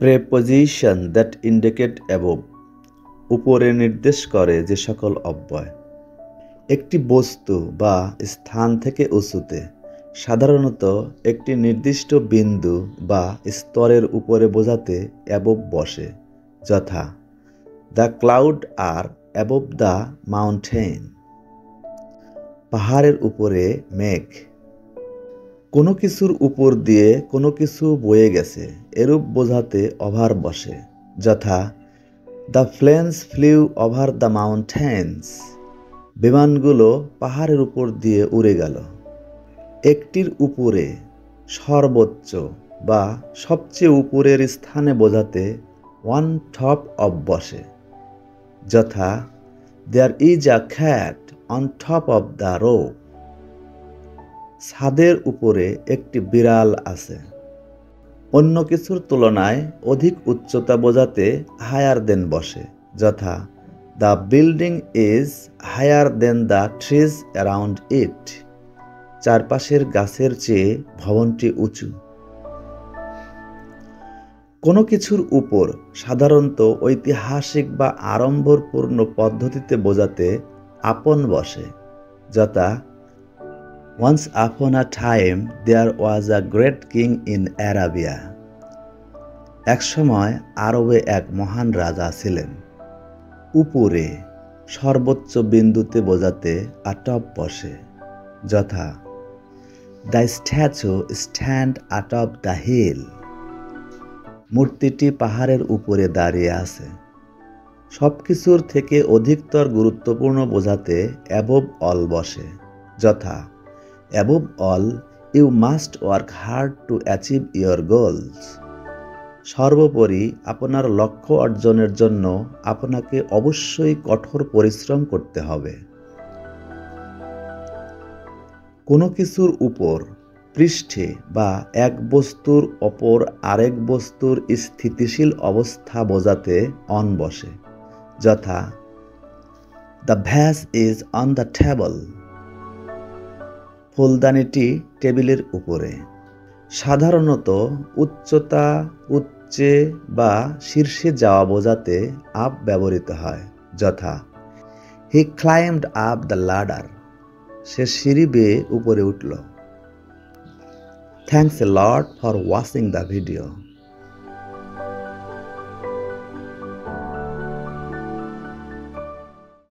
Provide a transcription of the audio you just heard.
Preposition that indicate above উপরে নির্দেশ করে যে সকল অব্যয় একটি বস্তু বা স্থান থেকে উঁচুতে সাধারণত একটি নির্দিষ্ট বিন্দু বা স্তরের উপরে বোঝাতে অ্যাবভ বসে, যথা দ্য ক্লাউড আর অ্যাবভ দ্য মাউন্টেন, পাহাড়ের উপরে মেঘ। কোনো কিছুর উপর দিয়ে কোনো কিছু বয়ে গেছে এরূপ বোঝাতে ওভার বসে, যথা the planes flew over the mountains, বিমানগুলো পাহাড়ের উপর দিয়ে উড়ে গেল। একটির উপরে সর্বোচ্চ বা সবচেয়ে উপরের স্থানে বোঝাতে ওয়ান টপ অফ বসে, যথা there is a cat on top of the rope, ছাদের উপরে একটি বিড়াল আছে। অন্য কিছুর তুলনায় অধিক উচ্চতা বোঝাতে হায়ার দেন বসে, যথা the building is higher than the trees around it, চারপাশের গাছের চেয়ে ভবনটি উঁচু। কোনো কিছুর উপর সাধারণত ঐতিহাসিক বা আড়ম্বরপূর্ণ পদ্ধতিতে বোঝাতে আপন বসে, যথা Once upon a time there was a great king in Arabia. এক সময় আরবে এক মহান রাজা ছিলেন। উপরে সর্বোচ্চ বিন্দুতে বোঝাতে আটপ বসে, যথা the statue stand atop the hill, মূর্তিটি পাহাড়ের উপরে দাঁড়িয়ে আছে। সবকিছুর থেকে অধিকতর গুরুত্বপূর্ণ বোঝাতে অ্যাবভ অল বসে, যথা Above all, you must work hard to achieve your goals. সর্বোপরি আপনার লক্ষ্য অর্জনের জন্য আপনাকে অবশ্যই কঠোর পরিশ্রম করতে হবে। কোনো কিছুর উপর পৃষ্ঠে বা এক বস্তুর অপর আরেক বস্তুর স্থিতিশীল অবস্থা বোঝাতে অন বসে, যথা the vase is on the table, ফুলদানিটি টেবিলের উপরে। সাধারণত উচ্চতা, উচ্চে বা শীর্ষে যাওয়া বোঝাতে আপ ব্যবহৃত হয়, যথা হি ক্লাইম্বড আপ দ্য ল্যাডার, সে সিঁড়ি বেয়ে উপরে উঠল। Thanks a lot for watching the video.